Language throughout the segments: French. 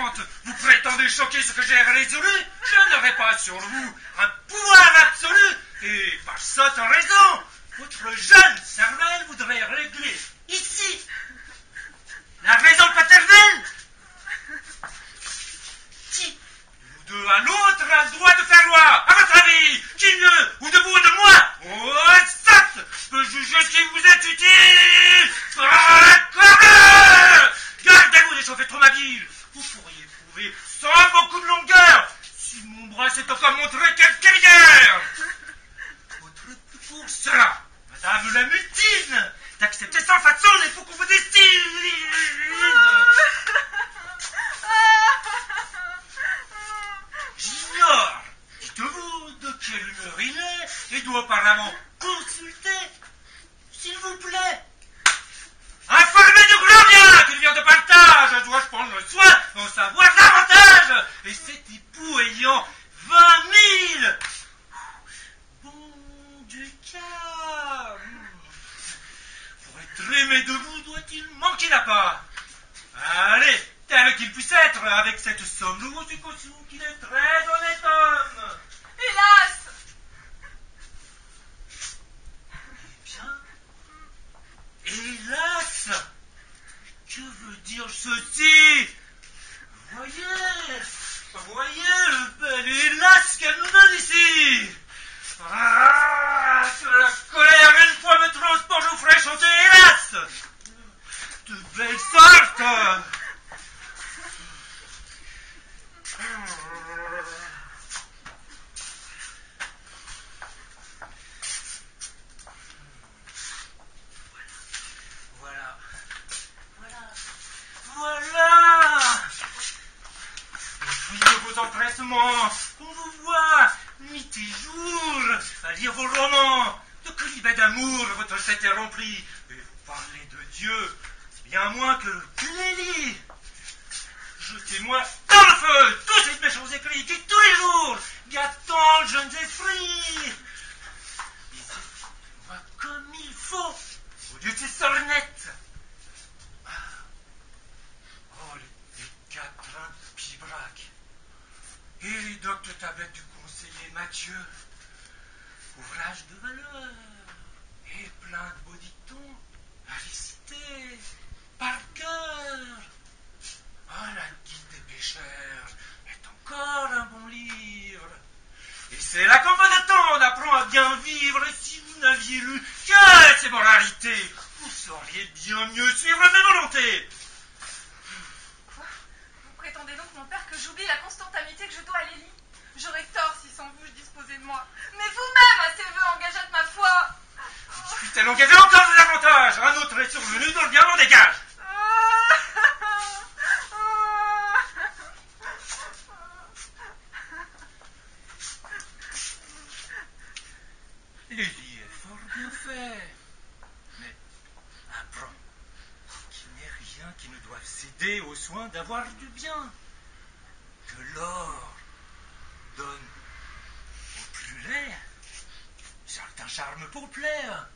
Quand vous prétendez choquer ce que j'ai résolu, je n'aurai pas sur vous un pouvoir absolu. Et par sotte raison, votre jeune cervelle voudrait régler ici la raison paternelle. Qui, nous deux à l'autre, a le droit de faire loi? À votre avis, qui mieux, ou debout de moi? Oh, sotte, je peux juger si vous êtes utile. Gardez-vous d'échauffer trop ma ville. Vous pourriez prouver sans beaucoup de longueur si mon bras s'est encore montré quelque rivière. Pour cela, madame la mutine, d'accepter sans façon les faux qu'on vous destine. J'ignore, dites-vous, de quelle humeur il est et doit auparavant consulter, s'il vous plaît. Informez du Gloria qu'il vient de partage, dois-je prendre le soin d'en savoir davantage. Et cet époux ayant 20 000 bon du cas, pour être aimé de vous, doit-il manquer la part? Allez, tel qu'il puisse être, avec cette somme, nous vous supposons qu'il est très honnête homme. Hélas! Hélas! Que veut dire ceci? Voyez le bel hélas qu'elle nous donne ici. Ah, que la colère une fois me transporte, je vous ferai chanter hélas! De belle sorte! Voilà! Fuyez vos empressements, on vous voit, nuit et jour, à lire vos romans. De colibets d'amour, votre tête est remplie. Et vous parlez de Dieu, bien moins que Clélie. Jetez-moi dans le feu tous ces méchants écrits qui, tous les jours, gâtant le jeune esprits. Lisez-moi comme il faut, au lieu de ces sornettes. Catherine Pibrac et les doctes tablettes du conseiller Mathieu. Ouvrage de valeur et plein de beaux dictons à réciter par cœur. Ah, la guide des pêcheurs est encore un bon livre. Et c'est là qu'en peu de temps on apprend à bien vivre. Et si vous n'aviez lu que ces moralités, vous sauriez bien mieux suivre mes volontés. Prétendez donc, mon père, que j'oublie la constante amitié que je dois à Lélie? J'aurais tort si sans vous je disposais de moi. Mais vous-même, à ces vœux, engageâtes ma foi. Puisse-t-elle engager encore davantage? Un autre est survenu dont le diamant dégage. Lélie est fort bien fait. Mais apprends qu'il n'est rien qui ne doive céder au soin d'avoir du bien. Que l'or donne au plus laid certain charme pour plaire.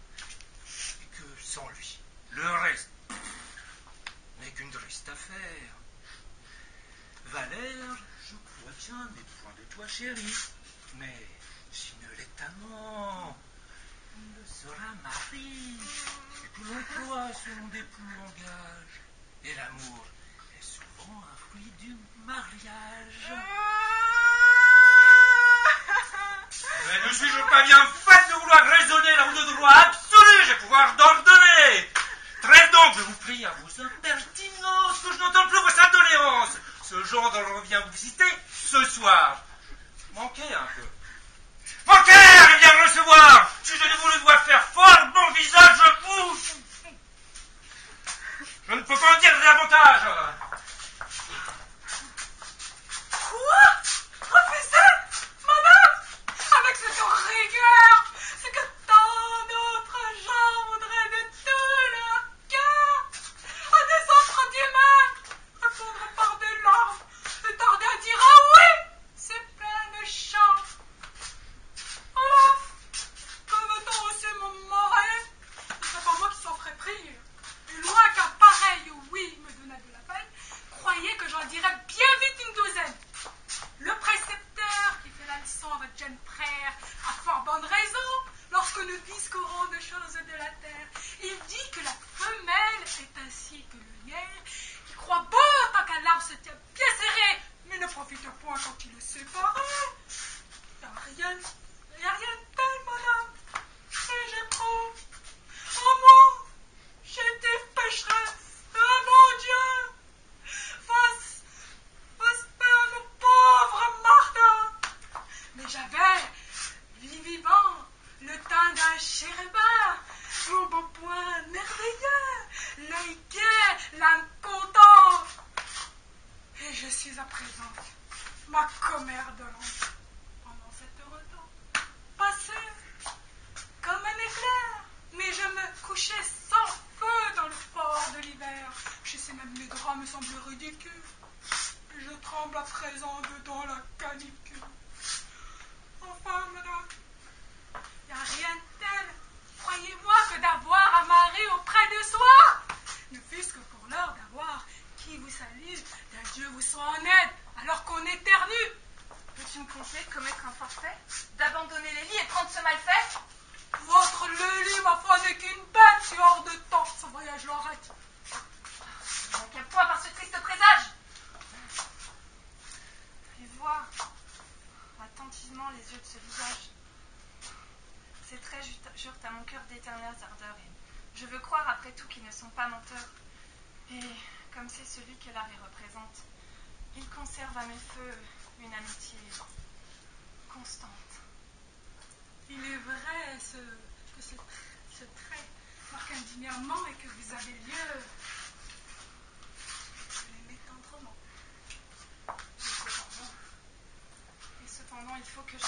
Et que sans lui, le reste n'est qu'une triste affaire. Valère, je crois bien, n'est point de toi chérie, mais si ne l'est amant, il le sera mari, et tout l'on croit selon des plus langages. Et l'amour est souvent un fruit du mariage. Mais ne suis-je pas bien fait de vouloir raisonner là où de droit absolu j'ai pouvoir d'ordonner? Trêve donc, je vous prie, à vos impertinences, que je n'entends plus vos indoléances. Ce gendre revient vous visiter ce soir. Manquez un peu. Manquez à bien recevoir. Si je ne voulais voir faire fort mon visage, je ne peux pas en dire davantage. Quoi? Professeur? Madame? Avec ce ton rigueur, ce que tant d'autres gens voudraient de tout leur cœur, à descendre d'humain, répondre par des larmes, et tarder à dire ah oui, c'est plein de chance. Alors, que veut-on aussi mon marais? C'est pas moi qui s'en ferait prier. Et loin qu'un pareil oui me donna de la peine, profite point quand il est séparé. Y a rien de tel, madame. Et j'éprouve. Oh moi, j'étais pécheresse. Ah mon Dieu. Face à mon pauvre Martha. Mais j'avais, vivant, le teint d'un chérubin, mon beau point merveilleux, l'œil gai, l'âme contente. Et je suis à présent ma commère de l'enfant pendant cet heureux temps, passé comme un éclair, mais je me couchais sans feu dans le fort de l'hiver. Je sais même mes draps me semblent ridicules, et je tremble à présent dedans la canicule. Enfin, madame, il n'y a rien de tel, croyez-moi, que d'avoir un mari auprès de soi, ne fût-ce que pour l'heure d'avoir qui vous salue, d'un Dieu vous soit en aide, alors qu'on éternue. Peux-tu me conseiller de commettre un forfait, d'abandonner les lits et prendre ce mal fait? Votre lit, ma foi, n'est qu'une bête, si hors de temps, ce voyage l'arrête. Je manque un point par ce triste présage. Et vois attentivement les yeux de ce visage. Ces traits jurent à mon cœur d'éternelles ardeurs, et je veux croire après tout qu'ils ne sont pas menteurs. Et comme c'est celui que l'art y représente, il conserve à mes feux une amitié constante. Il est vrai que ce trait marque indéniablement et que vous avez lieu de l'aimer tendrement. Et cependant, il faut que je...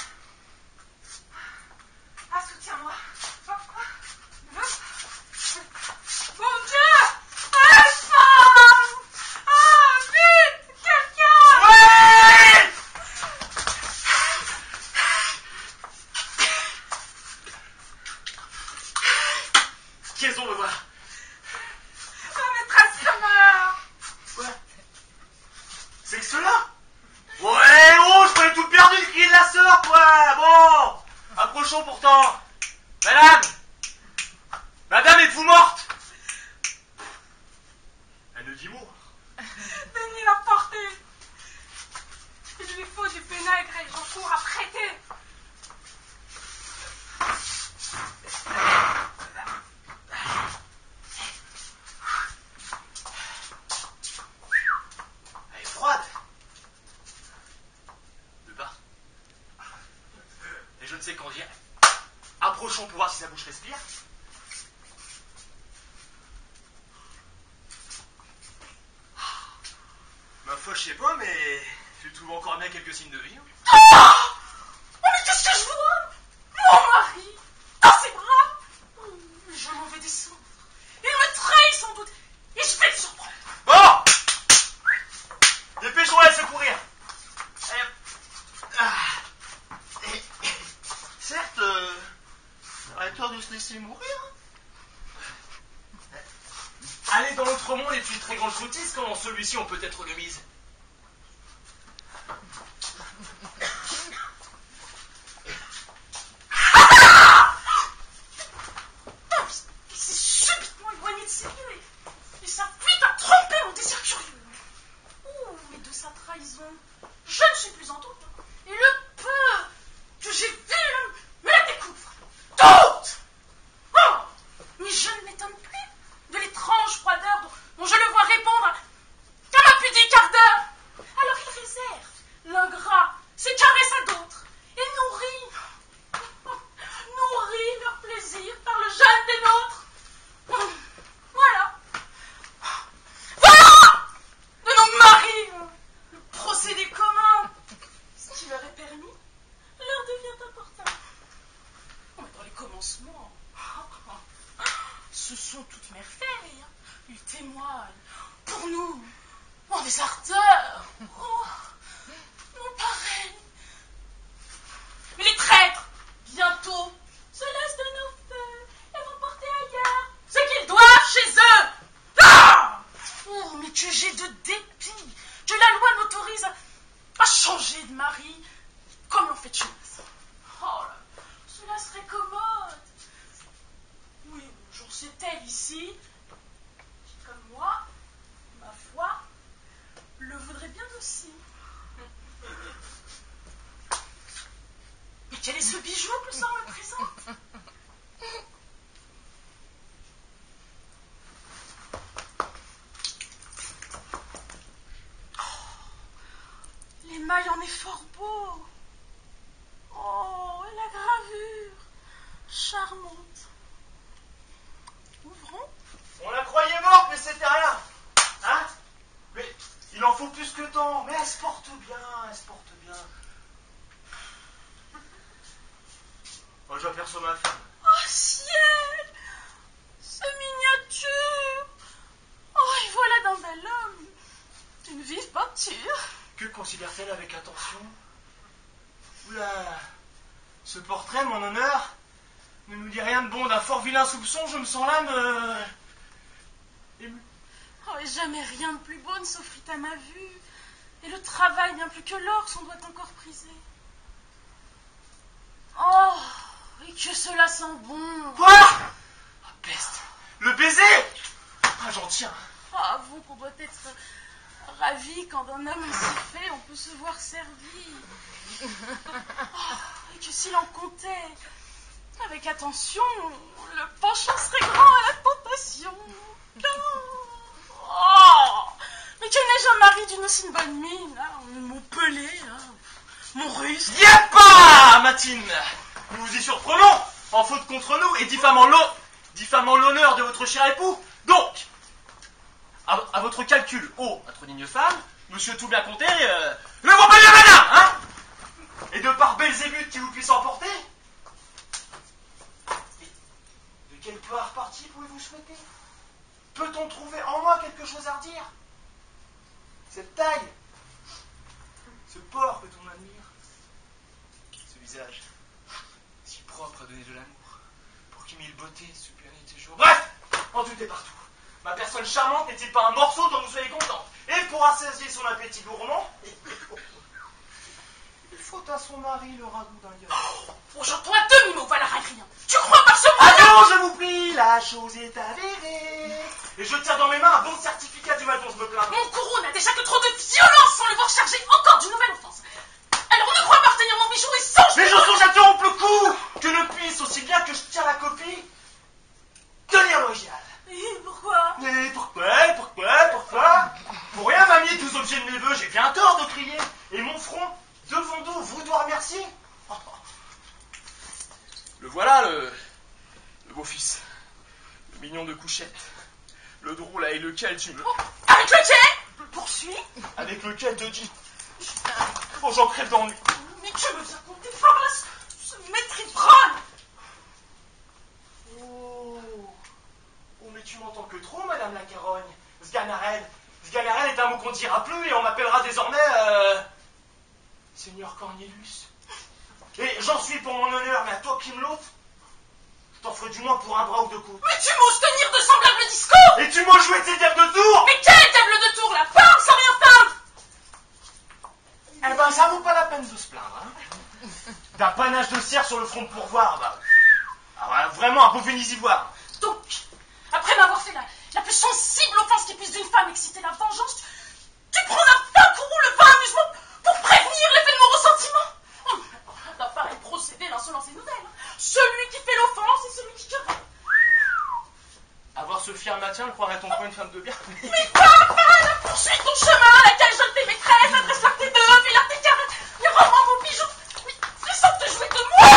Ah, soutiens-moi. Mon Dieu! Ah, femme! Ah, vite! Quelqu'un! Ouais! Qui est-ce qu'on veut voir? Ma maîtresse se meurt! Quoi? C'est que cela? Ouais, oh, je pourrais tout perdu de crier de la sœur, quoi. Bon, approchons pourtant. Madame, êtes-vous morte? Elle ne dit mot. Daignez la porter! Il lui faut du vinaigre et j'en cours à prêter. Elle est froide. De part. Et je ne sais qu'en dire. Approchons pour voir si sa bouche respire. Ma foi, je sais pas, mais tu trouves encore bien quelques signes de vie. Hein. Oh, mais qu'est-ce que je vois? Mon mari, dans ses bras. Oh, je m'en vais descendre. Il me trahit sans doute. Et je vais le surprendre. Bon! Dépêchons-la de secourir. Certes, il aurait tort de se laisser mourir. Aller dans l'autre monde est une très grande sottise quand dans celui-ci on peut être de mise. Il s'est subitement éloigné de ses lieux et s'appuie à tromper mon désir curieux. Oh, mais de sa trahison, je ne suis plus en doute. Et le peu que j'ai vu me la découvre. Toute! Oh, mais je ne m'étonne plus de l'étrange froideur dont je le vois répondre à ma pudique ardeur. Alors il réserve l'ingrat ses caresses à d'autres et nourrit leur plaisir par le jeûne des nôtres. Voilà de nos maris le procédé commun. Ce qui leur est permis leur devient important. Oh, mais dans les commencements, ce sont toutes merveilles. Ils témoignent pour nous des ardeurs. Oh, non pareil. Mais les traîtres, bientôt, se laissent de nos feux et vont porter ailleurs ce qu'ils doivent chez eux. Ah! Oh, mais que j'ai de dépit, que la loi m'autorise à changer de mari comme l'on fait de chez nous. Oh là, cela serait commode. Oui, bonjour, c'est elle ici, qui, comme moi, ma foi, le voudrait bien aussi. l'émail en est fort beau. Oh, et la gravure, charmante. Ouvrons. On la croyait morte, mais c'était rien. Hein? Mais il en faut plus que tant. Mais elle se porte bien, elle se porte bien. Oh, j'aperçois ma femme. Oh, ciel! Ce miniature! Oh, et voilà d'un bel homme. Une vive peinture. Que considère-t-elle avec attention? Oula, ce portrait, mon honneur, ne nous dit rien de bon. D'un fort vilain soupçon, je me sens l'âme émue. Oh, et jamais rien de plus beau ne s'offrit à ma vue. Et le travail, bien plus que l'or, s'en doit encore priser. Oh, et que cela sent bon. Quoi? Ah, peste! Le baiser! Ah, j'en tiens. Oh, avoue qu'on doit être ravi quand d'un homme ainsi fait, on peut se voir servi. Oh, et que s'il en comptait avec attention, le penchant serait grand à la tentation. Oh, mais que n'ai-je un mari d'une aussi bonne mine, hein, mon pelé, hein, mon russe. Y'a pas, Matine! Nous vous y surprenons, en faute contre nous et diffamant l'honneur de votre cher époux. Donc, à votre calcul, notre digne femme, monsieur tout bien compté, ne vaut pas bien rien, hein? Et de par Belzébuth qui vous puisse emporter? De quel peu à repartir pouvez-vous souhaiter? Peut-on trouver en moi quelque chose à redire? Cette taille, ce port que l'on admire, ce visage, si propre à donner de l'amour, pour qui mille beautés suppléntent tes jours. Bref, en tout et partout, ma personne charmante n'est-il pas un morceau dont vous soyez content? Et pour assasier son appétit gourmand, il faut à son mari le ragoût d'un lion. Oh, j'entends à demi-mot, voilà rien. Tu crois par ce mot? Allons, je vous prie, la chose est avérée. Et je tiens dans mes mains un bon certificat du mal dont je me plains. Mon courroux n'a déjà que trop de violence sans le voir charger encore d'une nouvelle offense. Alors ne crois pas retenir mon bijou et songe... Mais je songe à te rompre le cou, que ne puisse, aussi bien que je tiens la copie, tenir l'original. Et pourquoi? Mais pourquoi? Pour rien, mamie, tous objets de mes voeux, j'ai bien tort de crier. Et mon front, devant d'où vous doit remercier. Le voilà, le beau-fils, le mignon de couchette, le drôle avec lequel tu me... Oh, avec lequel? Poursuis. Avec lequel te dis... Oh, j'en crève d'ennui. Mais que me vient compter fort là, ce maître ivrogne. Oh, mais tu m'entends que trop, madame la Carogne. Sganarelle est un mot qu'on ne dira plus et on m'appellera désormais... Seigneur Cornelius. Et j'en suis pour mon honneur, mais à toi qui me l'ôtes, je t'en ferai du moins pour un bras ou deux coups. Mais tu m'oses tenir de semblables discours. Et tu m'as joué tes diables de tour. Mais quel diable de tour, la femme sans rien feindre. Eh ben, ça vaut pas la peine de se plaindre, hein. D'un panache de cire sur le front de pourvoir, bah... Alors, vraiment un beau Vénisivoire. Donc, après m'avoir fait la plus sensible offense qui puisse d'une femme exciter la vengeance, tu prends d'un fin courroux le vain amusement pour prévenir l'effet de mon ressentiment. D'un pareil procédé, l'insolence est nouvelle. Celui qui fait l'offense et celui qui querelle. Avoir ce fier maintien, le croirait-on pas une femme de bien? Mais papa, poursuis ton chemin, laquelle jeune tes maîtresses, adresse-leur tes deux, file-leur tes caresses, et rends-moi vos bijoux. Mais laisse-en te jouer de moi.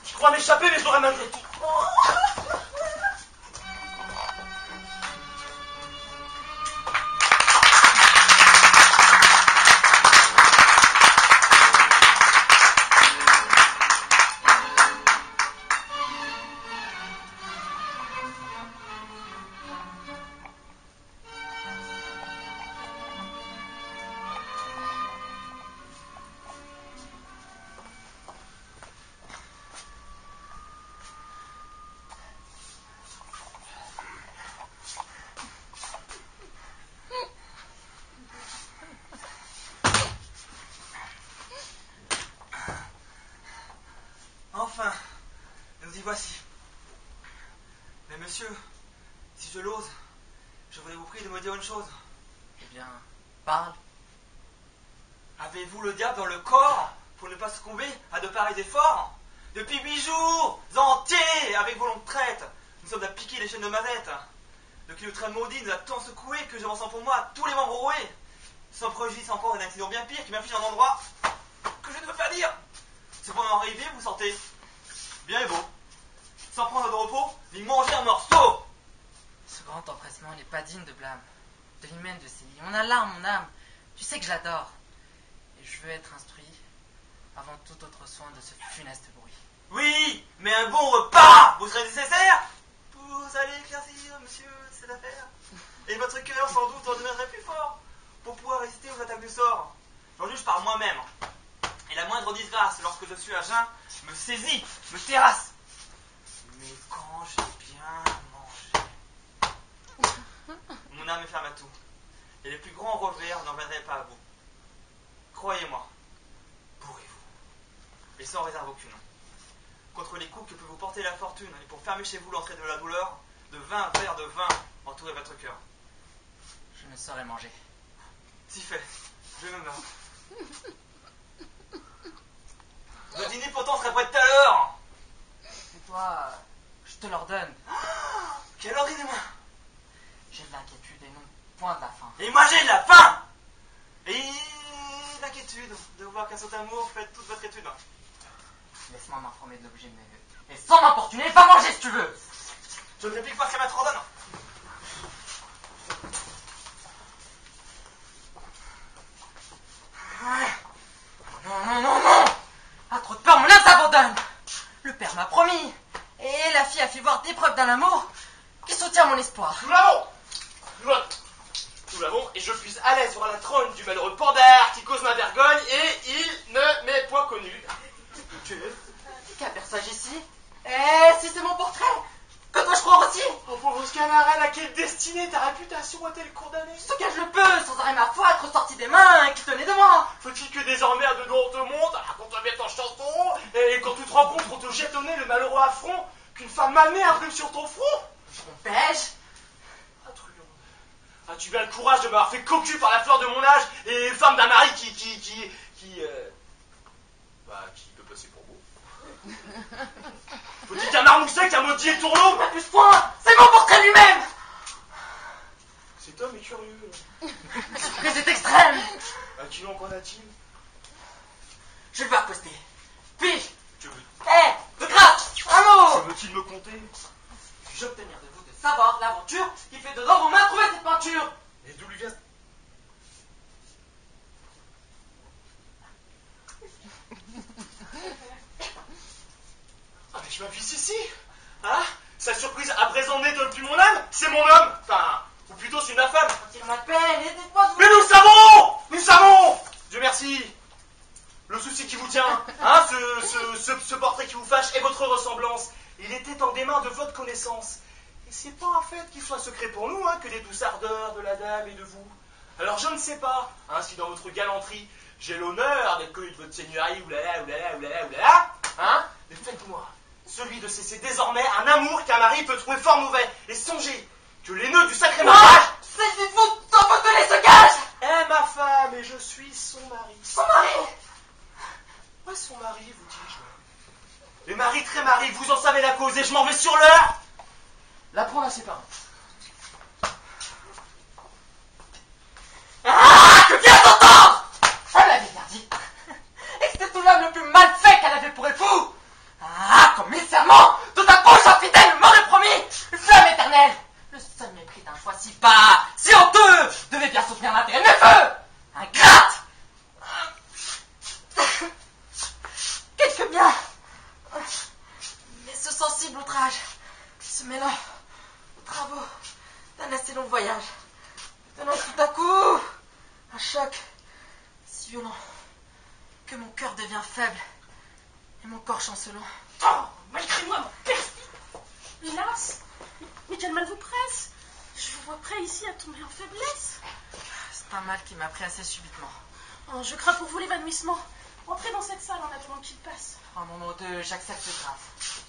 Je crois m'échapper, mais j'aurais malgré tout. Enfin, nous y voici. Mais monsieur, si je l'ose, je voulais vous prier de me dire une chose. Eh bien, parle. Avez-vous le diable dans le corps pour ne pas succomber à de pareils efforts? Depuis 8 jours entiers, avec vos longues traites, nous sommes à piquer les chaînes de Mazette. Le Kilotrel maudit nous a tant secoué que je ressens pour moi tous les membres roués. Sans préjudice encore d'un accident bien pire qui m'affiche un endroit que je ne veux pas dire. Cependant arrivé, vous sentez bien et beau, sans prendre de repos, ni manger un morceau. Ce grand empressement n'est pas digne de blâme, de l'hymen de Célie. Mon alarme, mon âme, tu sais que je l'adore. Et je veux être instruit avant tout autre soin de ce funeste bruit. Oui, mais un bon repas vous serait nécessaire. Vous allez éclaircir, monsieur, cette affaire. Et votre cœur, sans doute, en deviendrait plus fort pour pouvoir résister aux attaques du sort. J'en juge par moi-même. Et la moindre disgrâce, lorsque je suis à jeun, me saisit, me terrasse. Mais quand j'ai bien mangé, mon âme est ferme à tout. Et les plus grands revers n'en viendraient pas à bout. Croyez-moi, bourrez-vous. Et sans réserve aucune. Contre les coups que peut vous porter la fortune, et pour fermer chez vous l'entrée de la douleur, de 20 verres de vin entourez votre cœur. Je ne saurais manger. Si fait, je me meurs. Le dîner pourtant serait prêt tout à l'heure. Et toi, je te l'ordonne. Quel ordre, dis-moi. J'ai de l'inquiétude et non point de la faim. Et moi j'ai de la faim. Et l'inquiétude de voir qu'un saint amour fait toute votre étude. Laisse-moi m'informer de l'objet de mes vœux. Et sans m'importuner, va manger si tu veux. Je ne réplique pas ce qu'elle m'ordonne. Non. À trop de peur, mon âme s'abandonne. Le père m'a promis. Et la fille a fait voir des preuves d'un amour qui soutient mon espoir. Nous l'avons, et je suis à l'aise sur la trône du malheureux Pandare qui cause ma vergogne, et il ne m'est point connu. Quel personnage ici? Eh, si c'est mon portrait, que dois-je croire aussi? Oh pauvre Scamarelle, à quelle destinée ta réputation a-t-elle condamnée? Ce que je le peux, sans arrêt ma foi être sortie des mains qui tenaient de moi. Faut-il que désormais à de dos on te monte, raconte bien ton chanson, et quand tu te rends compte qu'on te jette au nez le malheureux affront, qu'une femme mal née imprime sur ton front? Trompais-je? Ah, truand. As-tu bien le courage de m'avoir fait cocu par la fleur de mon âge, et femme d'un mari qui peut passer pour beau? Faut-il qu'un marmousset, qu'un maudit et tourneau? N'abuse point, c'est mon portrait lui-même. Cet homme est curieux. Que c'est extrême. À qui l'on qu'en a-t-il? Je le veux accoster. Puis, Que veux- de grâce, un mot. Que veut-il me conter? Puis-je obtenir de vous de savoir l'aventure qui fait de dans vos mains trouver cette peinture? Et d'où lui vient... Ah mais je m'affiche ici. Hein? Sa surprise à présent n'étonne plus mon âme, c'est mon homme. Enfin, ou plutôt c'est ma femme. Tire-moi de peine et dites-moi de vous... Mais nous savons. Dieu merci. Le souci qui vous tient, hein, ce portrait qui vous fâche est votre ressemblance. Il était en des mains de votre connaissance. Et c'est pas un fait qu'il soit secret pour nous, hein, que des douces ardeurs de la dame et de vous. Alors je ne sais pas, hein, si dans votre galanterie, j'ai l'honneur d'être connu de votre seigneurie, oulala, hein, mais faites-moi celui de cesser désormais un amour qu'un mari peut trouver fort mauvais. Et songez que les nœuds du sacré mariage... Saisissez-vous sans vous donner ce gage. est ma femme et je suis son mari. Son mari. Ouais, son mari, vous dis-je. Les maris très maris, vous en savez la cause et je m'en vais sur l'heure. La prendre à ses parents. Ah, que bien t'entendre. Elle l'avait interdit. Et que c'était tout l'homme le plus mal fait qu'elle avait pour époux. Ah, comme mille serments, de ta bouche infidèle m'aurait promis une flamme éternelle. Le seul mépris d'un choix si bas, si honteux, devait bien soutenir l'intérêt de mes feux. Ingrate. Quelque bien. Mais ce sensible outrage, se mêlant aux travaux d'un assez long voyage, donnant tout à coup un choc si violent que mon cœur devient faible et mon corps chancelant. Oh, malgré moi, mon perfide. Hélas, mais quel mal vous presse? Je vous vois prêt ici à tomber en faiblesse. C'est un mal qui m'a pris assez subitement. Oh, je crains pour vous l'évanouissement. Entrez dans cette salle en attendant qu'il passe. En mon nom de j'accepte grâce.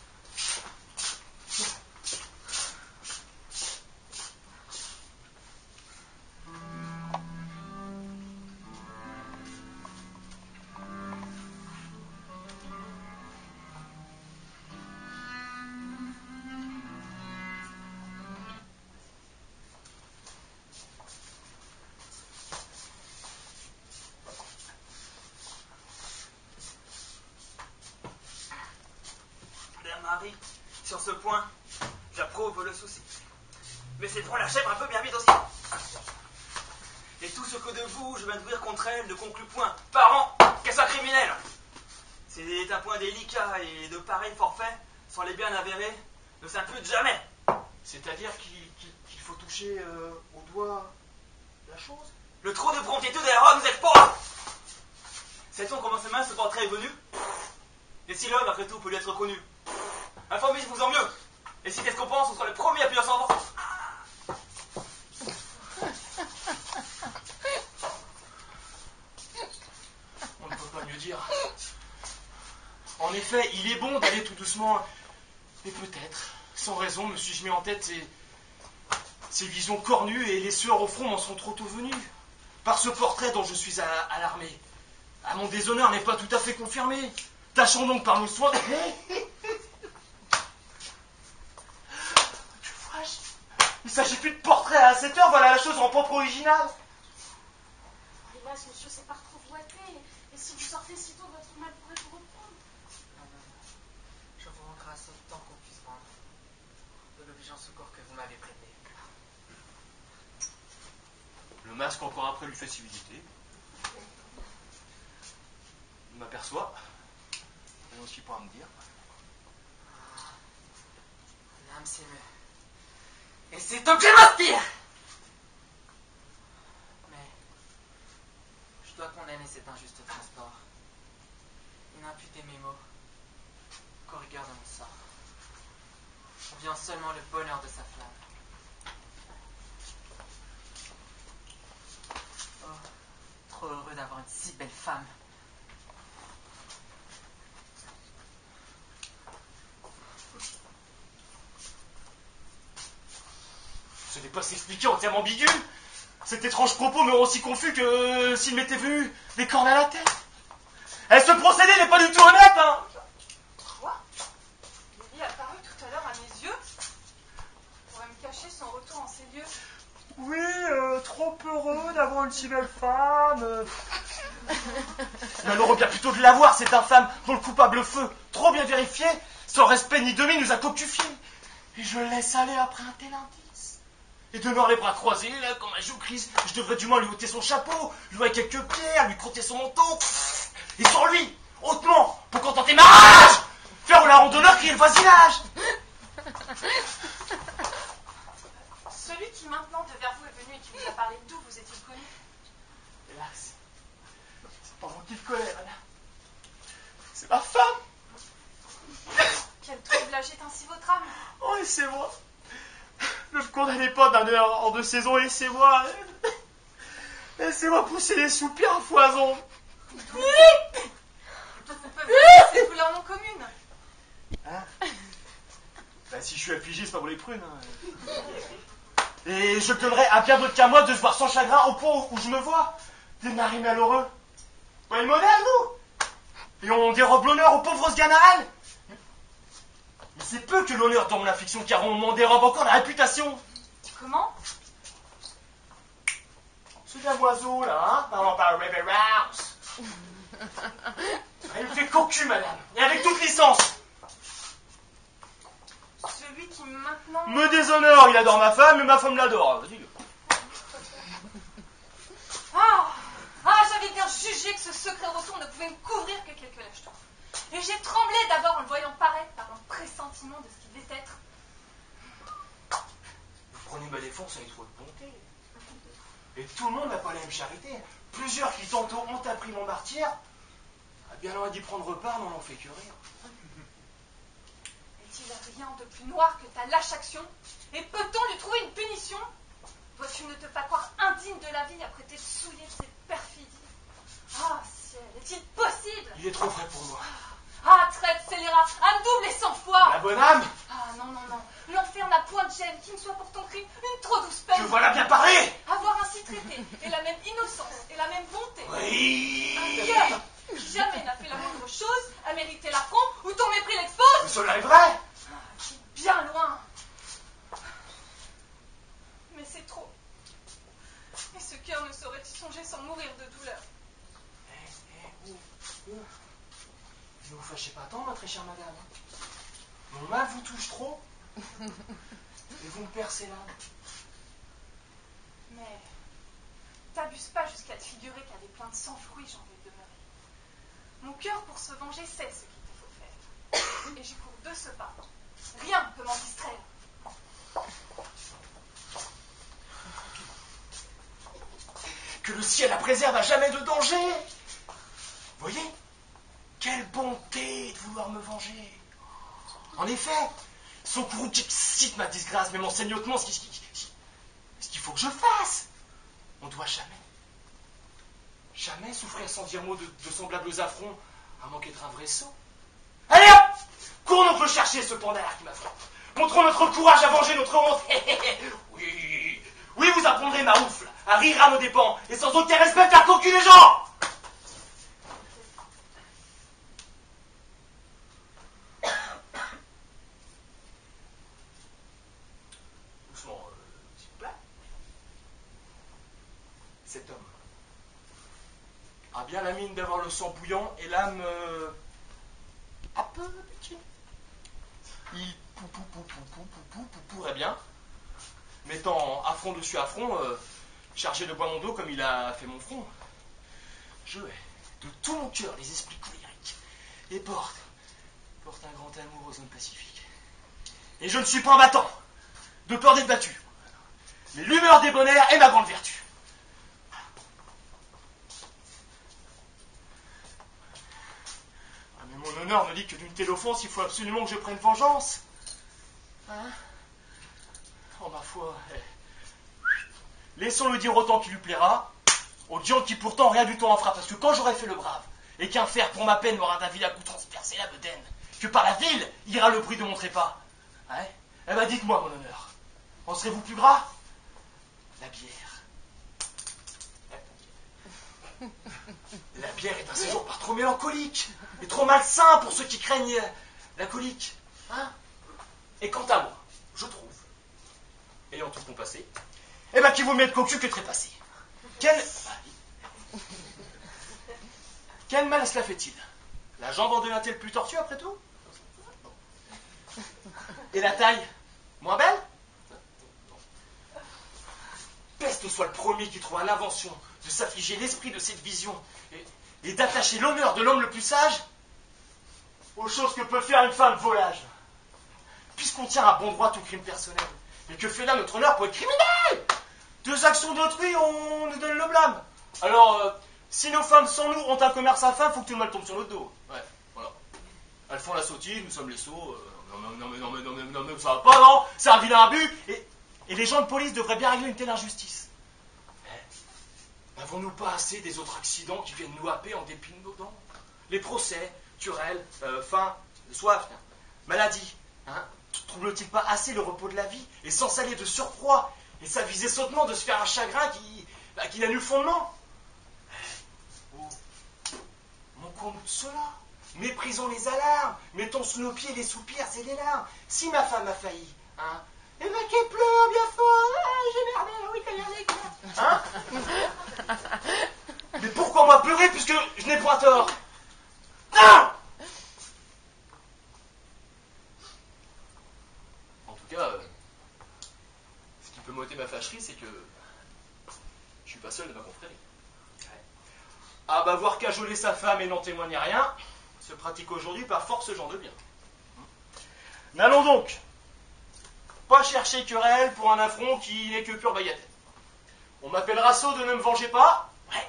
le souci. Mais c'est pour la chèvre un peu bien vite aussi. Et tout ce que de vous je viens de dire contre elle ne conclut point, parents, qu'elle soit criminelle. C'est un point délicat et de pareils forfaits, sans les bien avérés, ne s'imputent jamais. C'est-à-dire qu'il faut toucher au doigt la chose? Le trop de promptitude et d'erreur nous expose. Sait-on comment ce mince portrait est venu? Et si l'homme, après tout, peut lui être reconnu? Informez-vous en mieux. Et si qu'est-ce qu'on pense, on sera le premier à appuyer son vent. On ne peut pas mieux dire. En effet, il est bon d'aller tout doucement. Et peut-être, sans raison, me suis-je mis en tête ces visions cornues et les sueurs au front m'en sont trop tôt venues. Par ce portrait dont je suis alarmé. Ah, mon déshonneur n'est pas tout à fait confirmé. Tâchons donc par nos soins. Que vois-je? Il ne s'agit plus de portrait à cette heure, voilà la chose en propre original. Hélas, monsieur, c'est par trop boité. Et si vous sortez si tôt, votre mal pourrait vous reprendre. Non. Je vous rends grâce autant qu'on puisse rendre de l'obligeant secours que vous m'avez prêté. Le masque encore après lui fait civilité. Il m'aperçoit. Il a aussi pour me dire. L'âme s'émeut. Et c'est donc que je m'inspire. Mais je dois condamner cet injuste transport. Il n'a imputé mes mots qu'au rigueur de mon sort. On vient seulement le bonheur de sa flamme. Oh, trop heureux d'avoir une si belle femme. Ce n'est pas s'expliquer entièrement ambigu. Cet étrange propos me rend aussi confus que s'il m'était venu des cornes à la tête. Et ce procédé n'est pas du tout honnête, hein. Quoi? Il est apparu tout à l'heure à mes yeux. Pourrait me cacher son retour en ces lieux. Oui, trop heureux d'avoir une si belle femme. Mais on aurait bien plutôt de l'avoir, cette infâme dont le coupable feu, trop bien vérifié, sans respect ni demi, nous a cocufié. Et je le laisse aller après un tel indice. Et demeure les bras croisés, là, comme un joue-crise, je devrais du moins lui ôter son chapeau, lui donner quelques pierres, lui crotter son manteau. Et sur lui, hautement, pour contenter ma rage, faire la randonneur crier le voisinage. Celui qui maintenant devers vous est venu et qui vous a parlé, d'où vous est-il connu? Hélas, c'est pas moi qui le connais, madame. C'est ma femme. Quel trouble agite ainsi votre âme? Oh, laissez-moi. Ne me condamnez pas d'un heure hors de saison, laissez-moi. Laissez-moi pousser les soupirs à foison. Vous pouvez ces douleurs non communes. Hein? Bah, si je suis affligé, c'est pas pour les prunes. Hein. Et je donnerais à bien d'autres qu'à moi de se voir sans chagrin au point où je me vois. Des maris malheureux. Vous voyez le modèle, vous? Et on dérobe l'honneur aux pauvres ganarelles. Mais c'est peu que l'honneur dans mon affliction, car on m'en dérobe encore la réputation. Comment? Ce damoiseau, là, hein, parlant par Révérence. Elle me fait cocu, madame, et avec toute licence. Celui qui maintenant... Me déshonore, il adore ma femme, mais ma femme l'adore. Vas-y. J'avais bien jugé que ce secret retour ne pouvait me couvrir que quelques lâchetés. Et j'ai tremblé d'abord en le voyant paraître par un pressentiment de ce qu'il devait être. Vous prenez ma défense avec trop de bonté. Et tout le monde n'a pas la même charité. Plusieurs qui tantôt ont appris mon martyr, bien loin d'y prendre part, n'en ont fait que rire. Est-il rien de plus noir que ta lâche action? Et peut-on lui trouver une punition? Dois-tu ne te pas croire indigne de la vie après t'être souillé de cette perfidie? Ah, ciel, est-il possible? Il est trop vrai pour moi. Ah, traite scélérat, âme double et sans foi! La bonne âme! Ah, non, l'enfer n'a point de gêne, qui ne soit pour ton crime une trop douce peine. Que voilà bien parler! Avoir ainsi traité, et la même innocence, et la même bonté. Oui! Un cœur qui jamais n'a fait la moindre chose à mériter l'affront ou ton mépris l'expose. Mais cela est vrai! Qui est bien loin. Mais c'est trop. Et ce cœur ne saurait y songer sans mourir de douleur. Ne vous fâchez pas tant, ma très chère madame. Mon mal vous touche trop. Et vous me percez l'âme. Mais t'abuses pas jusqu'à te figurer qu'à des plaintes sans fruit, j'en vais demeurer. Mon cœur, pour se venger, sait ce qu'il te faut faire. Et j'y cours de ce pas. Rien ne peut m'en distraire. Que le ciel la préserve à jamais de danger. Voyez, quelle bonté de vouloir me venger. En effet, son courroux qui excite ma disgrâce, mais mon saignotement, ce qu'il faut que je fasse. On doit jamais souffrir sans dire mot de semblables affronts, à manquer d'être un vrai sot. Allez hop, cours donc le chercher, ce pandard qui m'affronte. Montrons notre courage à venger notre honte. Oui, vous apprendrez ma oufle, à rire à nos dépens, et sans aucun respect faire cocu les gens. Doucement, s'il vous plaît. Cet homme a bien la mine d'avoir le sang bouillant et l'âme un peu petite. Il pourrait bien, mettant affront dessus affront, chargé de bois mon dos comme il a fait mon front. Je hais de tout mon cœur les esprits colériques et porte un grand amour aux zones pacifiques. Et je ne suis pas un battant, de peur d'être battu. Mais l'humeur débonnaire est ma grande vertu. Ah, mais mon honneur me dit que d'une telle offense, il faut absolument que je prenne vengeance. Hein? Oh ma foi, laissons-le dire autant qu'il lui plaira, au diable qui pourtant rien du tout en fera, parce que quand j'aurai fait le brave, et qu'un fer pour ma peine m'aura d'un vil à coup transpercé la bedaine, que par la ville ira le bruit de mon trépas, hein? Eh ben dites-moi, mon honneur, en serez-vous plus gras? La bière. La bière est un séjour par trop mélancolique, et trop malsain pour ceux qui craignent la colique, hein? Et quant à moi, je trouve, ayant tout compassé, eh ben qui vaut mieux être cocu que trépassé. Quel mal cela fait-il? La jambe en devient-elle plus tortue après tout? Et la taille, moins belle? Peste soit le premier qui trouve l'invention de s'affliger l'esprit de cette vision et d'attacher l'honneur de l'homme le plus sage aux choses que peut faire une femme volage. Puisqu'on tient à bon droit tout crime personnel, mais que fait là notre honneur pour être criminel? Deux actions d'autrui, on nous donne le blâme. Alors, si nos femmes sans nous ont un commerce à fin, faut que tout le mal tombe sur notre dos. Ouais, voilà. Elles font la sottise, nous sommes les sots. Non, mais ça va pas, non? C'est un vilain abus. Et les gens de police devraient bien régler une telle injustice. N'avons-nous pas assez des autres accidents qui viennent nous happer en dépit de nos dents? Les procès, querelles, faim, soif, maladie, hein? Trouble-t-il pas assez le repos de la vie, et sans s'allier de surcroît, et s'aviser sottement de se faire un chagrin qui n'a nul fondement? Oh, manquons-nous de cela? Méprisons les alarmes, mettons sous nos pieds les soupirs et les larmes. Si ma femme a failli, hein, et ben qu'elle pleure bien fort, j'ai merdé, oui t'as merdé, hein? Mais pourquoi moi pleurer puisque je n'ai point tort? Non! En tout cas, ce qui peut m'ôter ma fâcherie, c'est que je suis pas seul de ma confrérie. Ah bah voir cajoler sa femme et n'en témoigner rien, se pratique aujourd'hui par force ce genre de bien. N'allons donc pas chercher querelle pour un affront qui n'est que pure bagatelle. On m'appellera sot de ne me venger pas, ouais,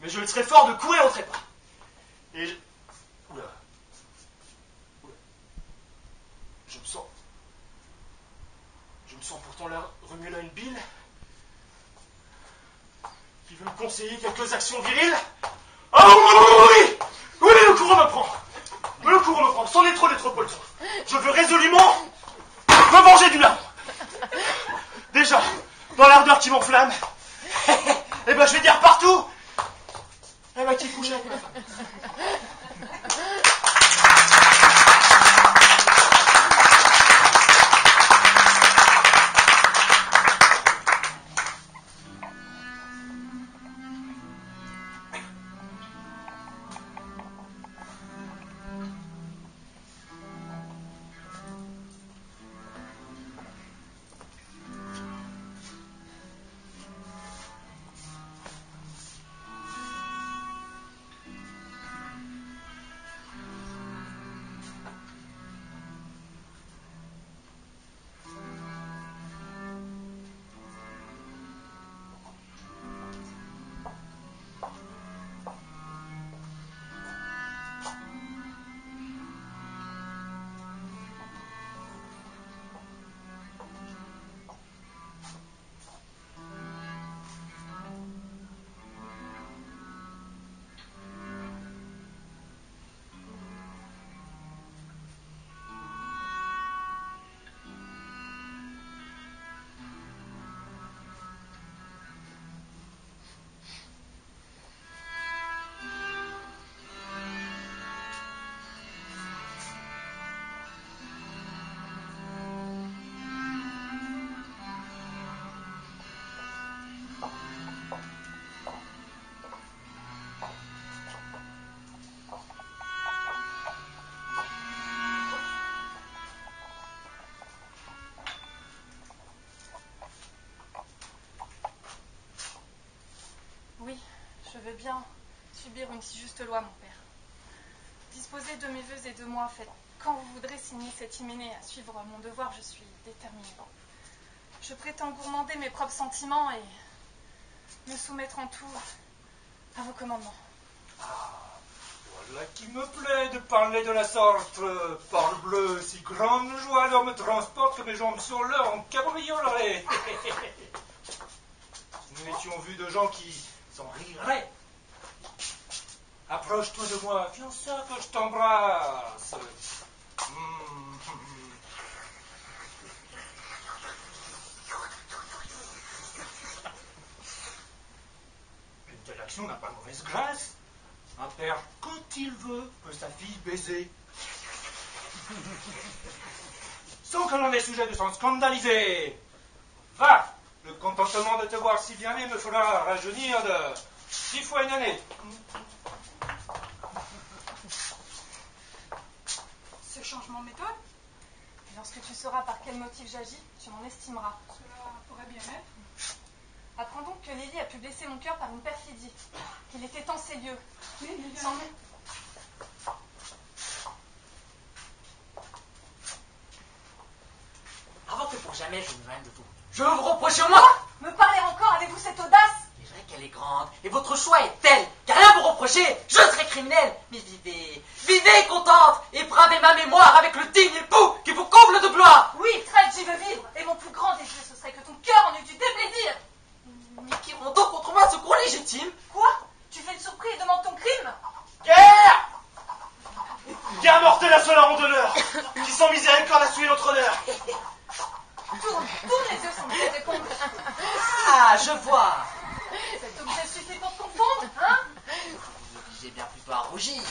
mais je le serai fort de courir au trépas. Et je... Oula. Je me sens pourtant là, remuer là une bile qui veut me conseiller quelques actions viriles. Ah oui, le courroux me prend. C'en est trop des trop poltrons. Je veux résolument me venger du larron. Déjà, dans l'ardeur qui m'enflamme, eh ben je vais dire partout, eh ben qui couche avec ma femme. veux bien subir une si juste loi, mon père. Disposez de mes vœux et de moi, faites quand vous voudrez signer cet hyménée. À suivre mon devoir, je suis déterminée. Je prétends gourmander mes propres sentiments et me soumettre en tout à vos commandements. Voilà qui me plaît de parler de la sorte. Parbleu, si grande joie alors me transporte que mes jambes sur l'heure en cabriolet. Nous n'étions vus de gens qui s'en riraient. Approche-toi de moi, viens ça que je t'embrasse. Une telle action n'a pas mauvaise grâce. Un père, quand il veut, peut sa fille baiser. Sans que l'on ait sujet de s'en scandaliser. Va, le contentement de te voir si bien né me fera rajeunir de 6 fois une année. Ce changement m'étonne. Et lorsque tu sauras par quel motif j'agis, tu m'en estimeras. Cela pourrait bien être. Apprends donc que Lily a pu blesser mon cœur par une perfidie, qu'il était en ces lieux. Mais il y a... Sans... Avant que pour jamais je ne m'aime de vous, je veux vous reprocher au moins. Me parler encore, avez-vous cette audace? C'est vrai qu'elle est grande, et votre choix est tel qu'à rien vous reprocher, je serai criminel. Mais vivez, vivez contente, et bravez ma mémoire avec le digne époux qui vous comble de gloire. Oui, traite, j'y veux vivre, et mon plus grand désir, ce serait que ton cœur en eût du déplaisir. Mais qui rend donc contre moi ce cours légitime? Quoi? Tu fais le surpris et demandes ton crime? Guerre! Guerre mortelle à ceux-là rondonneurs, qui sans miséricorde a tué notre honneur. Tourne les yeux sans me répondre. Ah, je vois. Cet objet suffit pour te confondre, hein? Vous obligez bien plutôt à rougir.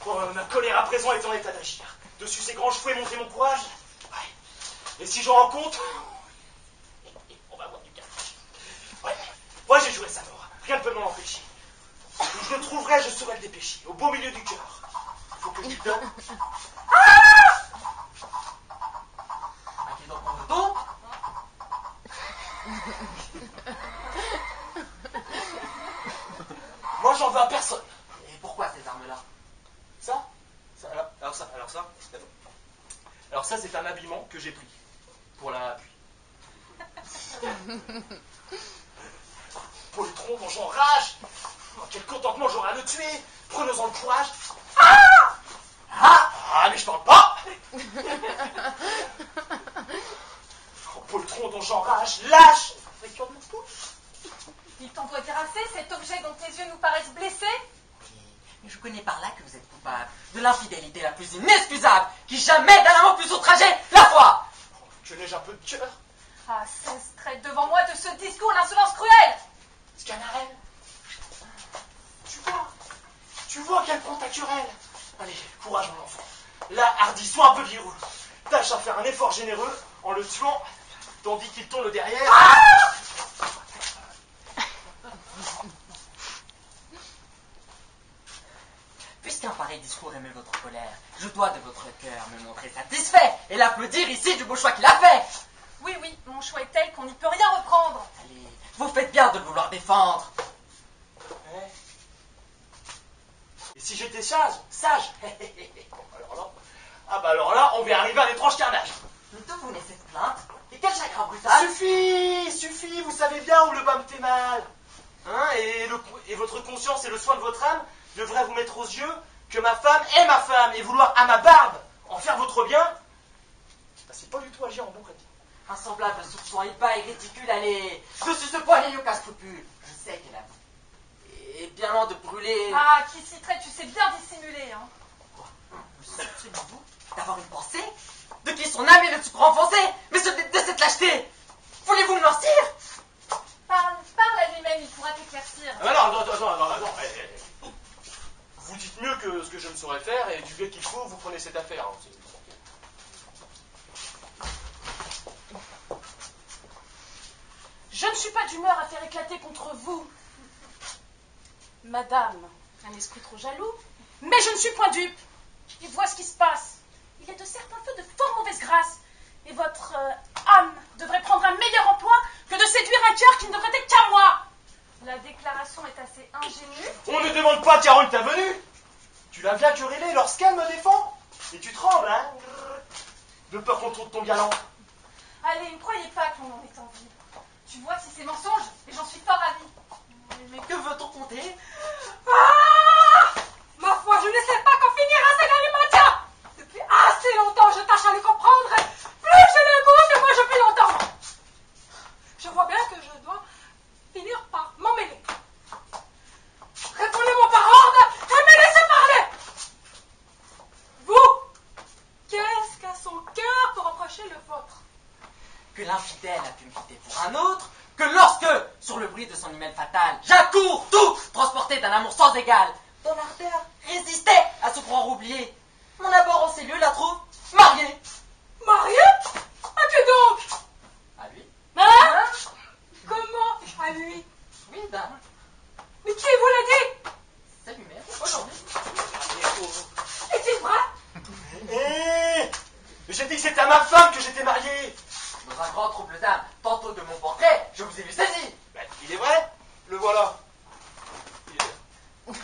Bon, ma colère à présent est en état d'agir. Dessus ces grands chevaux et montrer mon courage. Ouais. Et si j'en rends compte, on va avoir du carnage. Ouais, j'ai joué sa mort. Rien ne peut m'en empêcher. Où je le trouverai, je saurai le dépêcher. Au beau milieu du cœur. Il faut que je lui donne. À qui donc on veut tout? Moi, j'en veux à personne. Et pourquoi ces armes-là? Alors ça, c'est un habillement que j'ai pris pour la pluie. Poltron, dont j'enrage. Oh, quel contentement j'aurai à le tuer. Prenons-en le courage. Mais je parle pas. Oh, poltron, dont j'enrage, lâche. Frayeur de mon peau. Il t'en doit dire assez, cet objet dont tes yeux nous paraissent blessés? Mais je connais par là que vous êtes coupable de l'infidélité la plus inexcusable qui jamais d'un amant plus outragé la foi. Que n'ai-je un peu de cœur? Ah, cesse, traite devant moi de ce discours l'insolence cruelle. Scanarelle, tu vois quelle prend ta querelle. Allez, courage mon enfant. Là, hardi, sois un peu vigoureux. Tâche à faire un effort généreux en le tuant, tandis qu'il tourne derrière. Puisqu'un pareil discours émet votre colère, je dois de votre cœur me montrer satisfait et l'applaudir ici du beau choix qu'il a fait. Oui, mon choix est tel qu'on n'y peut rien reprendre. Allez, vous faites bien de le vouloir défendre. Et si j'étais sage alors là, on va arriver à l'étrange carnage. D'où vous venez cette plainte? Et quel chagrin brutal! Suffit, vous savez bien où le bas me fait mal. Hein, et votre conscience et le soin de votre âme devraient vous mettre aux yeux que ma femme est ma femme, et vouloir à ma barbe en faire votre bien, c'est pas du tout agir en bon chrétien. Un semblable soupçon est bas et ridicule, allez. Dessus ce point, n'ayez aucun scrupule. Je sais qu'elle a vous. Et bien loin de brûler... Ah, qui s'y traite, tu sais bien dissimuler, hein. Vous soupçonnez-vous d'avoir une pensée? De qui son âme est le sucre enfoncé? Mais de cette lâcheté, voulez-vous me noircir? Parle à lui-même, il pourra t'éclaircir. Ah non. Vous dites mieux que ce que je ne saurais faire, et du bien qu'il faut, vous prenez cette affaire. Je ne suis pas d'humeur à faire éclater contre vous, madame, un esprit trop jaloux, mais je ne suis point dupe. Et vois ce qui se passe. Il est de certains feux de fort mauvaise grâce, et votre âme devrait prendre un meilleur emploi que de séduire un cœur qui ne devrait être qu'à moi. La déclaration est assez C'est ingénieux. On ne demande pas Caroline ta venue. Tu l'as bien querellée lorsqu'elle me défend. Et tu trembles, hein, de peur qu'on trouve ton galant. Allez, ne croyez pas que l'on en est en vie. Tu vois, si c'est mensonge, et j'en suis fort ravie. Mais que veut-on compter? Ah! Ma foi, je ne sais pas quand finira ce galimatias. Depuis assez longtemps, je tâche à le comprendre. Plus je le goûte, moins je peux l'entendre. Je vois bien que je dois finir par m'emmêler. Répondez-moi par ordre et me laissez parler. Vous, qu'est-ce qu'a son cœur pour reprocher le vôtre? Que l'infidèle a pu me quitter pour un autre, que lorsque, sur le bruit de son hymen fatal, j'accours tout, transporté d'un amour sans égal, dont l'ardeur résistait à ce croire oublié, mon abord en ces lieux la trouve mariée. Marié? À qui donc? À lui? Hein? Comment à lui? Oui, dame. Mais qui vous l'a dit? C'est lui-même, aujourd'hui. Est-il vrai? Hé! J'ai dit que c'était à ma femme que j'étais marié. Dans un grand trouble d'âme, tantôt de mon portrait, je vous ai vu saisi. Ben, il est vrai. Le voilà. Il est Vous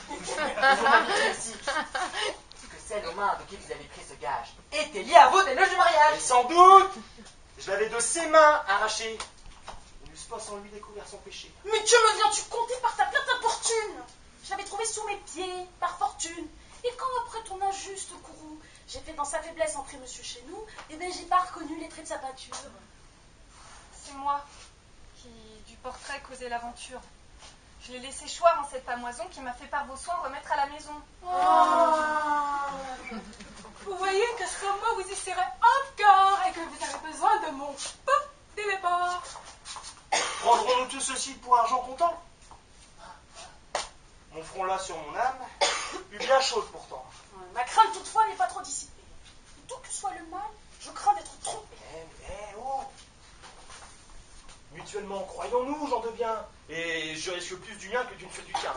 m'avez dit aussi que celle aux mains de qui vous avez pris ce gage était liée à vous des noces du mariage. Et sans doute, je l'avais de ses mains arrachée. Et n'eusse pas sans lui découvert son péché. Mais que me viens-tu compter par ta plainte importune? Je l'avais trouvé sous mes pieds, par fortune. Et quand après ton injuste courroux, j'ai fait dans sa faiblesse entrer monsieur chez nous, eh bien j'ai pas reconnu les traits de sa pâture. C'est moi qui, du portrait, causais l'aventure. Je l'ai laissé choir en cette pamoison qui m'a fait par vos soins remettre à la maison. Vous voyez que ce mot vous y serait encore et que vous avez besoin de mon peu dès les bords. Prendrons-nous tout ceci pour argent comptant? Mon front là sur mon âme eut bien chaude pourtant. Ma crainte toutefois n'est pas trop dissipée. D'où que soit le mal, je crains d'être trompé. Oh! Mutuellement, croyons-nous, j'en deviens. Et je risque plus du mien que d'une fête du tien.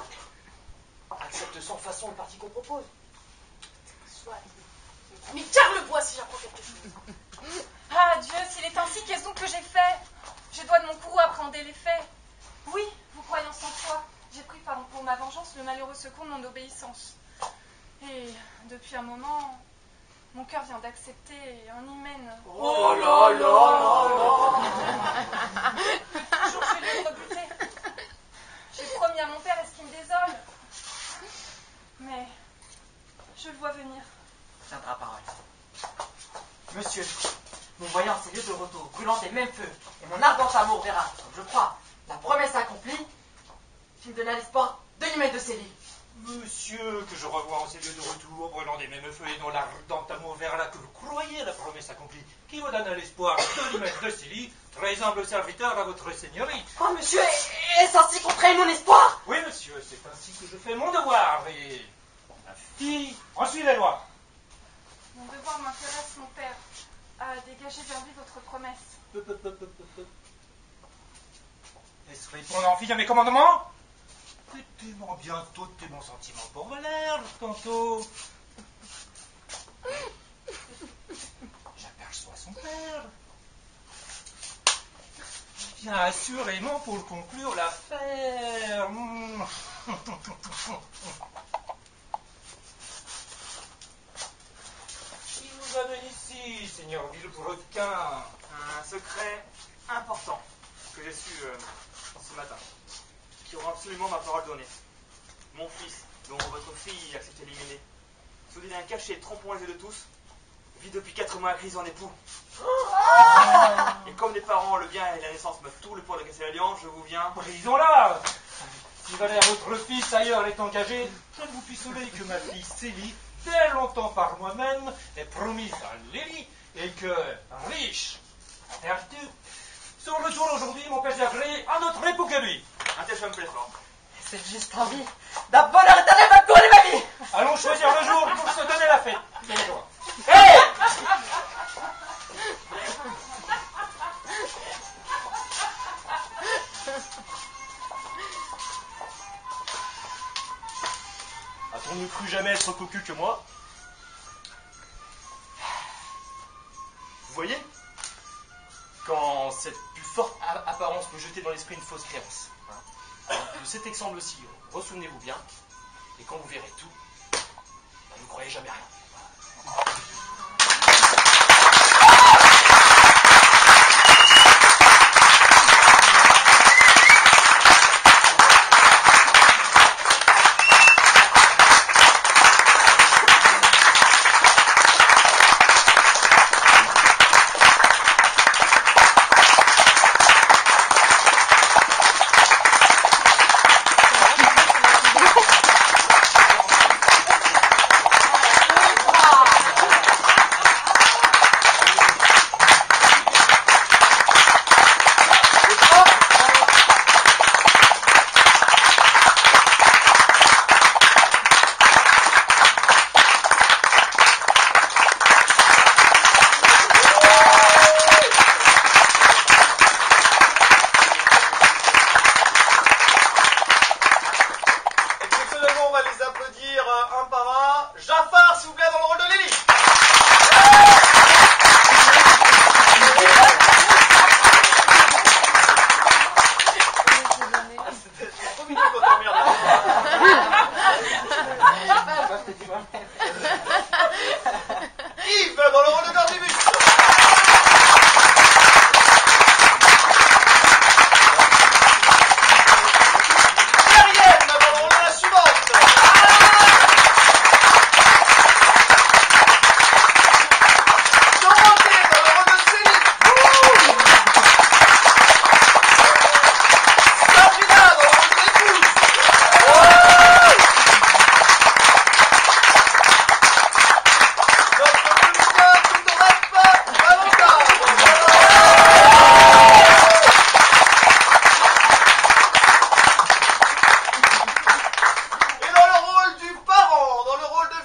Accepte sans façon le parti qu'on propose. Soit. Mais car le bois si j'apprends quelque chose. Ah Dieu, s'il est ainsi, qu'est-ce donc que j'ai fait? Je dois de mon courroux appréhender les faits. Oui, vous croyant sans foi, j'ai pris pour ma vengeance le malheureux secours de mon obéissance. Et depuis un moment, mon cœur vient d'accepter un hymen. Oh là là là là! Toujours j'ai lieu de rebuter. J'ai promis à mon père et ce qui me désole. Mais je le vois venir. Tiendra parole. Monsieur, nous voyant ces lieux de retour, brûlant des mêmes feux, et mon ardent amour verra, comme je crois, la promesse accomplie, qui me donna l'espoir de l'hymen de Célie. Monsieur, que je revois en ces lieux de retour, brûlant des mêmes feux et dont l'ardent amour vers là que vous croyez à la promesse accomplie, qui vous donne l'espoir de l'image de Célie, très humble serviteur à votre seigneurie. Oh, monsieur, est-ce ainsi qu'on trahit mon espoir? Oui, monsieur, c'est ainsi que je fais mon devoir, et ma fille en suit les lois. Mon devoir m'intéresse, mon père, à dégager vers lui votre promesse. Est-ce répondre en fille à mes commandements? Mettez-moi bientôt tes bons sentiments pour Valère, tantôt. J'aperçois son père. Il vient assurément pour conclure l'affaire. Qui vous amène ici, seigneur Villebrequin? Un secret important que j'ai su ce matin, qui aura absolument ma parole donnée. Mon fils, dont votre fille acceptait l'hyménée, sous des liens cachés, trompons les yeux de tous, vit depuis 4 mois gris en époux. Et comme les parents, le bien et la naissance me tout le poids de casser l'alliance, je vous viens. Brisons-la! Si Valère, votre fils, ailleurs, est engagé, je ne vous puis sauver que ma fille Célie, dès longtemps par moi-même, est promise à Lélie, et que, riche, vertu, son retour aujourd'hui m'empêche d'agréer un autre époux que lui. Un tel choix me plaît fort. C'est juste l'envie d'un bonheur éternel va couronner ma vie. Allons choisir le jour pour se donner la fête. Tenez-toi. Hey! A-t-on cru jamais être cocu que moi? Vous voyez? Quand cette plus forte apparence peut jeter dans l'esprit une fausse créance. Hein. Alors, de cet exemple-ci, ressouvenez-vous bien, et quand vous verrez tout, ne croyez jamais rien.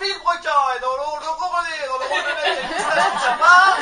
Vilebrequin et dans le rôle de Beaurelet, dans le rôle de Maître Gustave Chapard,